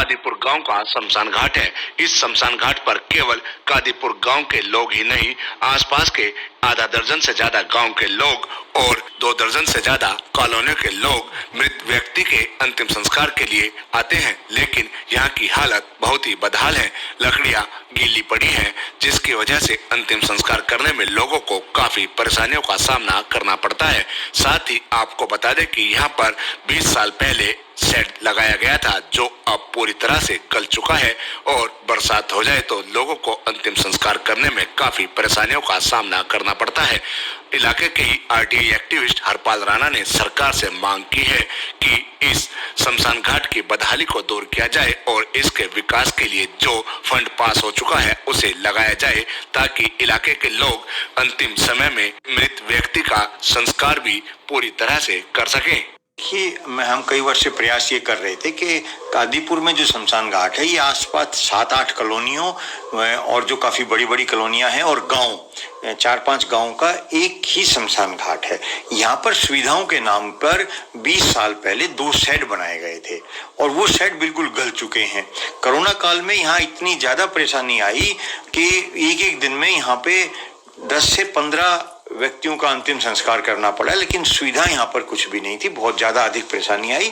कादीपुर गांव का शमशान घाट है। इस शमशान घाट पर केवल कादीपुर गांव के लोग ही नहीं, आसपास के आधा दर्जन से ज्यादा गांव के लोग और 2 दर्जन से ज्यादा कॉलोनियों के लोग मृत व्यक्ति के अंतिम संस्कार के लिए आते हैं। लेकिन यहाँ की हालत बहुत ही बदहाल है। लकड़ियाँ गीली पड़ी हैं, जिसकी वजह से अंतिम संस्कार करने में लोगों को काफी परेशानियों का सामना करना पड़ता है। साथ ही आपको बता दें कि यहाँ पर 20 साल पहले शेड लगाया गया था, जो अब पूरी तरह से गल चुका है और बरसात हो जाए तो लोगों को अंतिम संस्कार करने में काफी परेशानियों का सामना करना पड़ता है। इलाके के ही आरटीआई एक्टिविस्ट हरपाल राणा ने सरकार से मांग की है कि इस शमशान घाट की बदहाली को दूर किया जाए और इसके विकास के लिए जो फंड पास हो चुका है उसे लगाया जाए, ताकि इलाके के लोग अंतिम समय में मृत व्यक्ति का संस्कार भी पूरी तरह से कर सकें। हम कई वर्ष से प्रयास ये कर रहे थे कि कादीपुर में जो शमशान घाट है, ये आसपास 7-8 कॉलोनियों और जो काफी बड़ी बड़ी कॉलोनियां हैं और गांव 4-5 गांव का एक ही शमशान घाट है। यहाँ पर सुविधाओं के नाम पर 20 साल पहले 2 शेड बनाए गए थे और वो शेड बिल्कुल गल चुके हैं। कोरोना काल में यहाँ इतनी ज्यादा परेशानी आई कि एक दिन में यहाँ पे 10 से 15 व्यक्तियों का अंतिम संस्कार करना पड़ा, लेकिन सुविधा यहाँ पर कुछ भी नहीं थी। बहुत ज्यादा अधिक परेशानी आई।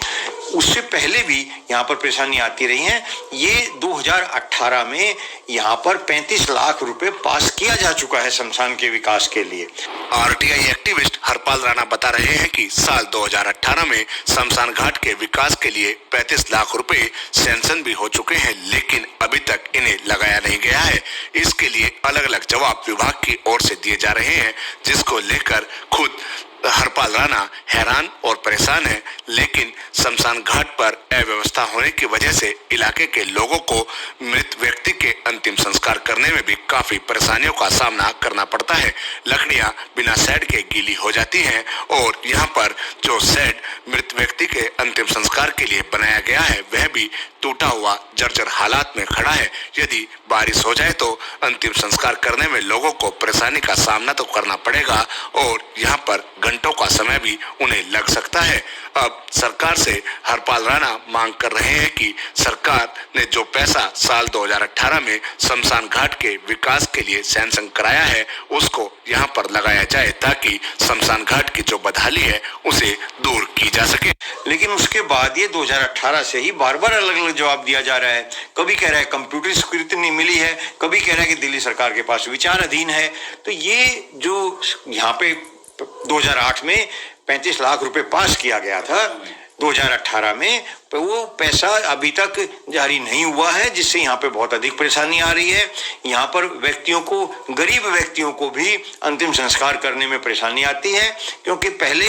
उससे पहले भी यहाँ पर परेशानी आती रही है। ये 2018 में यहाँ पर 35 लाख रुपए पास किया जा चुका है शमशान के विकास के लिए। आरटीआई एक्टिविस्ट हरपाल राणा बता रहे हैं कि साल 2018 में शमशान घाट के विकास के लिए 35 लाख रुपए सैंक्शन भी हो चुके हैं, लेकिन अभी तक इन्हें लगाया नहीं गया है। इसके लिए अलग अलग जवाब विभाग की ओर से दिए जा रहे हैं, जिसको लेकर खुद हरपाल राणा हैरान और परेशान है। लेकिन शमशान घाट पर अव्यवस्था होने की वजह से इलाके के लोगों को मृत व्यक्ति के अंतिम संस्कार करने में भी काफी परेशानियों का सामना करना पड़ता है। लकड़ियां बिना शेड के गीली हो जाती हैं और यहाँ पर जो शेड मृत व्यक्ति के अंतिम संस्कार के लिए बनाया गया है, वह भी टूटा हुआ जर्जर हालात में खड़ा है। यदि बारिश हो जाए तो अंतिम संस्कार करने में लोगों को परेशानी का सामना तो करना पड़ेगा और यहाँ पर घंटों का समय भी उन्हें लग सकता है। अब सरकार से हरपाल राणा मांग कर रहे हैं कि सरकार ने जो पैसा साल 2018 में शमशान घाट के विकास के लिए सैंक्शन कराया है, उसको यहाँ पर लगाया जाए, ताकि शमशान घाट की जो बदहाली है उसे दूर की जा सके। लेकिन उसके बाद ये 2018 से ही बार बार अलग अलग जवाब दिया जा रहा है। कभी कह रहा है कंप्यूटर स्वीकृति नहीं मिली है, कभी कह रहा है कि दिल्ली सरकार के पास विचाराधीन है। तो ये जो यहाँ पे 2008 में 35 लाख रुपए पास किया गया था 2018 में, तो वो पैसा अभी तक जारी नहीं हुआ है, जिससे यहाँ पे बहुत अधिक परेशानी आ रही है। यहाँ पर व्यक्तियों को, गरीब व्यक्तियों को भी अंतिम संस्कार करने में परेशानी आती है, क्योंकि पहले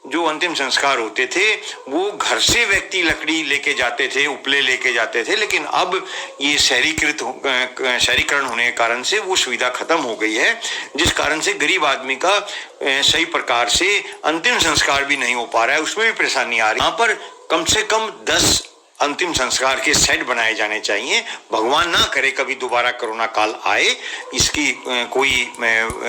जो अंतिम संस्कार होते थे वो घर से व्यक्ति लकड़ी लेके जाते थे, उपले लेके जाते थे, लेकिन अब ये शहरीकरण होने के कारण से वो सुविधा खत्म हो गई है, जिस कारण से गरीब आदमी का सही प्रकार से अंतिम संस्कार भी नहीं हो पा रहा है, उसमें भी परेशानी आ रही है। यहाँ पर कम से कम 10 अंतिम संस्कार के सेट बनाए जाने चाहिए। भगवान ना करे कभी दोबारा कोरोना काल आए, इसकी कोई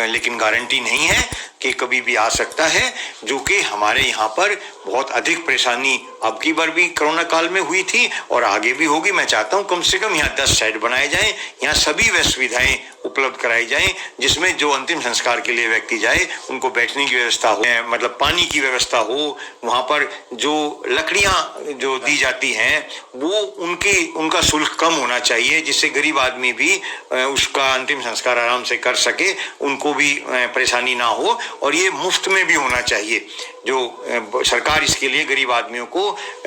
लेकिन गारंटी नहीं है कि कभी भी आ सकता है, जो कि हमारे यहाँ पर बहुत अधिक परेशानी अब की बार भी कोरोना काल में हुई थी और आगे भी होगी। मैं चाहता हूँ कम से कम यहाँ 10 सेट बनाए जाएं, यहाँ सभी वह सुविधाएं उपलब्ध कराई जाएं, जिसमें जो अंतिम संस्कार के लिए व्यक्ति जाए उनको बैठने की व्यवस्था हो, मतलब पानी की व्यवस्था हो, वहाँ पर जो लकड़ियाँ जो दी जाती हैं वो उनका शुल्क कम होना चाहिए, जिससे गरीब आदमी भी उसका अंतिम संस्कार आराम से कर सके, उनको भी परेशानी ना हो, और ये मुफ्त में भी होना चाहिए। जो सरकार इसके लिए गरीब आदमियों को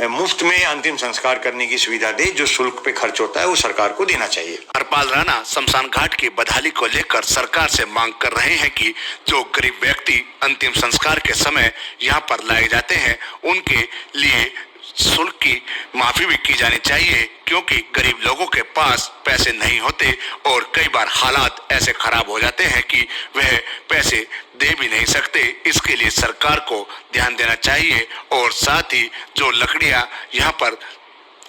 मुफ्त में अंतिम संस्कार करने की सुविधा दे, जो शुल्क पे खर्च होता है वो सरकार को देना चाहिए। हरपाल राणा शमशान घाट की बदहाली को लेकर सरकार से मांग कर रहे हैं कि जो गरीब व्यक्ति अंतिम संस्कार के समय यहाँ पर लाए जाते हैं, उनके लिए शुल्क की माफी भी की जानी चाहिए, क्योंकि गरीब लोगों के पास पैसे नहीं होते और कई बार हालात ऐसे खराब हो जाते हैं कि वह पैसे दे भी नहीं सकते। इसके लिए सरकार को ध्यान देना चाहिए और साथ ही जो लकड़ियां यहाँ पर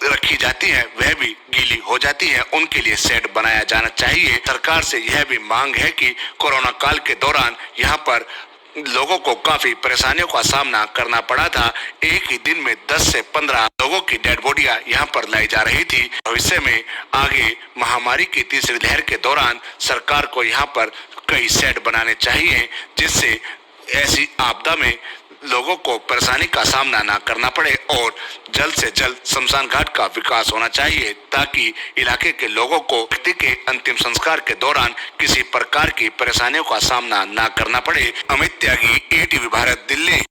रखी जाती है वह भी गीली हो जाती है, उनके लिए शेड बनाया जाना चाहिए। सरकार से यह भी मांग है कि कोरोना काल के दौरान यहाँ पर लोगों को काफी परेशानियों का सामना करना पड़ा था। एक ही दिन में 10 से 15 लोगों की डेड बॉडियां यहां पर लाई जा रही थी। भविष्य में आगे महामारी की तीसरी लहर के दौरान सरकार को यहां पर कई शेड बनाने चाहिए, जिससे ऐसी आपदा में लोगों को परेशानी का सामना न करना पड़े और जल्द से जल्द शमशान घाट का विकास होना चाहिए, ताकि इलाके के लोगों को व्यक्ति के अंतिम संस्कार के दौरान किसी प्रकार की परेशानियों का सामना न करना पड़े। अमित त्यागी, ATV भारत, दिल्ली।